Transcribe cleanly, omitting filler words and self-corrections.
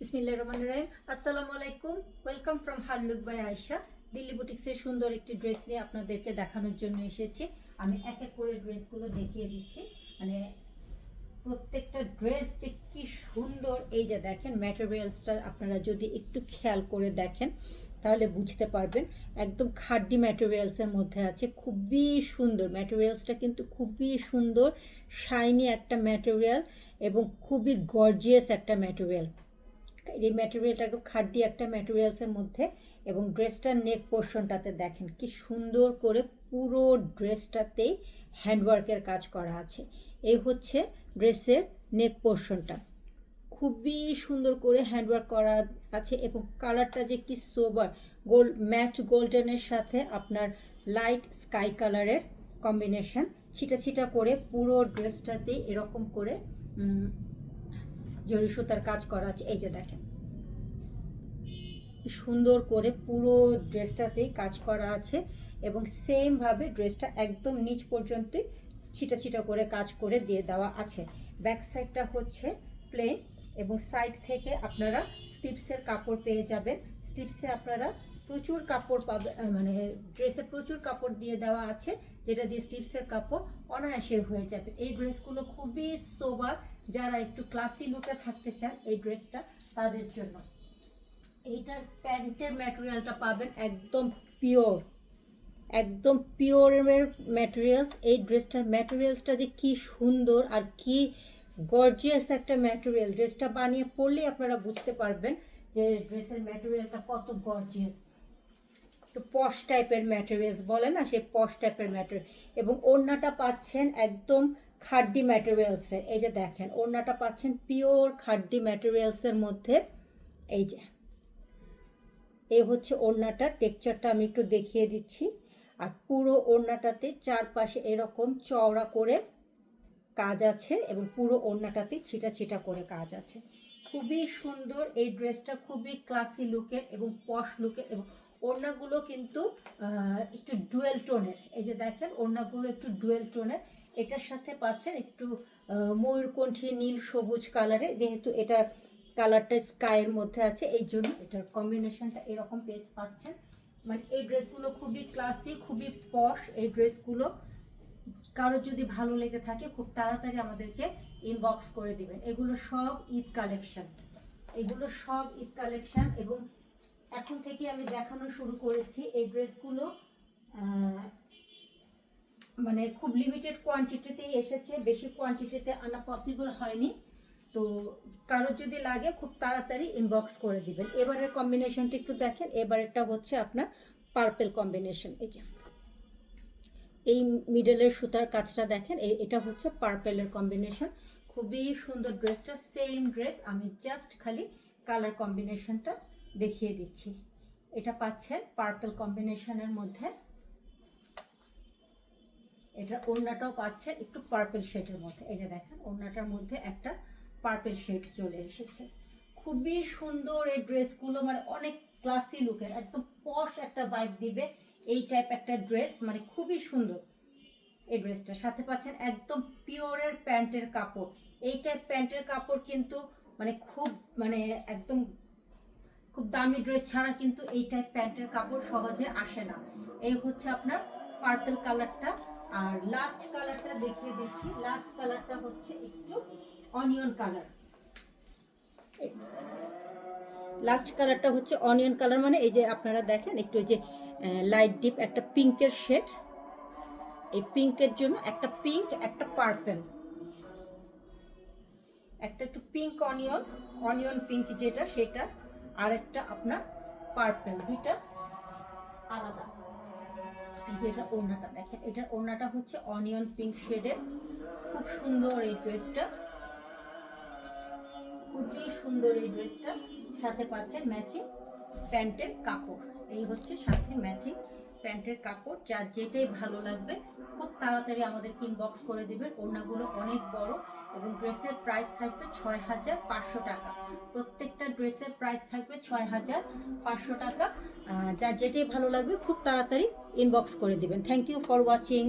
বিসমিল্লাহির রহমানির রহিম। আসসালামু আলাইকুম। Welcome from her look by Ayesha. Delhi বুটিক্সের সুন্দর একটি ড্রেস নিয়ে আপনাদেরকে দেখানোর জন্য এসেছি। আমি এক এক করে ড্রেসগুলো দেখিয়ে দিচ্ছি। মানে প্রত্যেকটা ড্রেস যে কি সুন্দর, এই যে দেখেন ম্যাটেরিয়ালসটা আপনারা যদি একটু খেয়াল করে দেখেন তাহলে বুঝতে পারবেন। একদম খাড্ডি ম্যাটেরিয়ালসের মধ্যে আছে, খুবই সুন্দর ম্যাটেরিয়ালসটা, কিন্তু খুবই সুন্দর শাইনি একটা ম্যাটেরিয়াল এবং খুবই গর্জিয়াস একটা ম্যাটেরিয়াল। এই ম্যাটেরিয়ালটা একদম খাড্ডি একটা ম্যাটেরিয়ালসের মধ্যে, এবং ড্রেসটার নেক পোর্শনটাতে দেখেন কি সুন্দর করে পুরো ড্রেসটাতেই হ্যান্ডওয়ার্কের কাজ করা আছে। এই হচ্ছে ড্রেসের নেক পোর্শনটা, খুবই সুন্দর করে হ্যান্ডওয়ার্ক করা আছে, এবং কালারটা যে কি সোবার গোল্ড ম্যাট গোল্ডেনের সাথে আপনার লাইট স্কাই কালারের কম্বিনেশন, ছিটা ছিটা করে পুরো ড্রেসটাতেই এরকম করে জরি সুতার কাজ করা আছে। এই যে দেখেন সুন্দর করে পুরো ড্রেসটাতেই কাজ করা আছে, এবং সেমভাবে ড্রেসটা একদম নিচ পর্যন্ত ছিটা ছিটা করে কাজ করে দিয়ে দেওয়া আছে। ব্যাক সাইডটা হচ্ছে প্লেন, এবং সাইড থেকে আপনারা স্লিপসের কাপড় পেয়ে যাবেন। স্লিপসে আপনারা প্রচুর কাপড় পাবেন, মানে ড্রেসে প্রচুর কাপড় দিয়ে দেওয়া আছে, যেটা দিয়ে স্লিপসের কাপড় অনায়াসে হয়ে যাবে। এই ড্রেসগুলো খুবই সোবার, যারা একটু ক্লাসি লুকে থাকতে চান এই ড্রেসটা তাদের জন্য। এইটার প্যান্টের ম্যাটেরিয়ালটা পাবেন একদম পিওর, একদম পিওরের ম্যাটেরিয়ালস। এই ড্রেসটার ম্যাটেরিয়ালসটা যে কি সুন্দর আর কি গর্জিয়াস একটা ম্যাটেরিয়াল, ড্রেসটা বানিয়ে পরলেই আপনারা বুঝতে পারবেন যে ড্রেসের ম্যাটেরিয়ালটা কত গর্জিয়াস। একটু পশ টাইপের ম্যাটেরিয়ালস বলে না, সেই পশ টাইপের ম্যাটেরিয়াল। এবং ওড়নাটা পাচ্ছেন একদম খাড্ডি ম্যাটেরিয়ালসের। এই যে দেখেন ওড়নাটা পাচ্ছেন পিওর খাড্ডি ম্যাটেরিয়ালসের মধ্যে। এই যে এই হচ্ছে ওড়নাটা, টেক্সচারটা আমি একটু দেখিয়ে দিচ্ছি। আর পুরো ওড়নাটাতে চারপাশে এরকম চওড়া করে কাজ আছে, এবং পুরো ওড়নাটাতে ছিটা ছিটা করে কাজ আছে। খুবই সুন্দর এই ড্রেসটা, খুবই ক্লাসি লুকের এবং পশ লুকের, এবং ওড়নাগুলো কিন্তু একটু ডুয়েল টোনের। এই যে দেখেন ওড়নাগুলো একটু ডুয়েল টোনের। এটার সাথে পাচ্ছেন একটু ময়ূরকণ্ঠী নীল সবুজ কালারে, যেহেতু এটা কালারটা স্কাইয়ের মধ্যে আছে, এই জন্য এটার কম্বিনেশনটা এরকম পাচ্ছেন। মানে এই ড্রেসগুলো খুবই ক্লাসি, খুবই পশ। এই ড্রেসগুলো কারোর যদি ভালো লেগে থাকে খুব তাড়াতাড়ি আমাদেরকে ইনবক্স করে দিবেন। এগুলো সব ঈদ কালেকশন, এগুলো সব ঈদ কালেকশন, এবং এখন থেকে আমি দেখানো শুরু করেছি। এই ড্রেসগুলো মানে খুব লিমিটেড কোয়ান্টিটিতেই এসেছে, বেশি কোয়ান্টিটিতে আনা পসিবল হয়নি। তো কারোর যদি লাগে খুব তাড়াতাড়ি ইনবক্স করে দিবেন। এবারের কম্বিনেশনটা একটু দেখেন, এবারেরটা হচ্ছে আপনার পার্পেল কম্বিনেশন। এই যে এই মিডলের সুতার কাজটা দেখেন, এটা হচ্ছে পার্পেলের কম্বিনেশন। খুবই সুন্দর ড্রেসটা, সেম ড্রেস, আমি জাস্ট খালি কালার কম্বিনেশনটা দেখিয়ে দিচ্ছি। এটা পাচ্ছেন পার্পেল কম্বিনেশনের মধ্যে। এটা ওড়নাটাও পাচ্ছেন একটু পার্পেল শেডের মধ্যে। এই যে দেখেন ওড়নাটার মধ্যে একটা পার্পেল শেড চলে এসেছে। খুবই সুন্দর এই ড্রেসগুলো, মানে অনেক ক্লাসি লুকের, একদম পশ একটা ভাইব দিবে এই টাইপ একটা ড্রেস, মানে খুবই সুন্দর এই ড্রেসটা। সাথে পাচ্ছেন একদম পিওরের প্যান্টের কাপড়। এই টাইপ প্যান্টের কাপড় কিন্তু মানে খুব মানে একদম খুব দামি ড্রেস ছাড়া কিন্তু এই টাইপ প্যান্টের কাপড় সহজে আসে না। এই হচ্ছে আপনার পার্পল কালারটা। আর লাস্ট কালারটা দেখিয়ে দিচ্ছি। লাস্ট কালারটা হচ্ছে একটু অনিয়ন কালার। লাস্ট কালারটা হচ্ছে অনিয়ন কালার, মানে এই যে আপনারা দেখেন একটু এই যে লাইট ডিপ একটা পিঙ্কের শেড, এই পিঙ্কের জন্য একটা পিঙ্ক একটা পার্পল, একটা একটু পিঙ্ক অনিয়ন, অনিয়ন পিঙ্ক যেটা সেটা, আর একটা আপনার পার্পল, দুইটা আলাদা। এই যে এটা ওড়নাটা দেখেন, এটার ওড়নাটা হচ্ছে অনিয়ন পিঙ্ক শেডের। খুব সুন্দর এই ড্রেসটা, খুবই সুন্দর এই ড্রেসটা। সাথে পাচ্ছেন ম্যাচিং প্যান্টের কাপড়। এই হচ্ছে সাথে ম্যাচিং প্যান্টের কাপড়। যার যেটাই ভালো লাগবে খুব তাড়াতাড়ি আমাদের ইনবক্স করে দিবেন। ওড়নাগুলো অনেক বড়, এবং ড্রেসের প্রাইস থাকবে ৬৫০০ টাকা। প্রত্যেকটা ড্রেসের প্রাইস থাকবে ৬৫০০ টাকা। যার যেটাই ভালো লাগবে খুব তাড়াতাড়ি ইনবক্স করে দিবেন। Thank you for watching.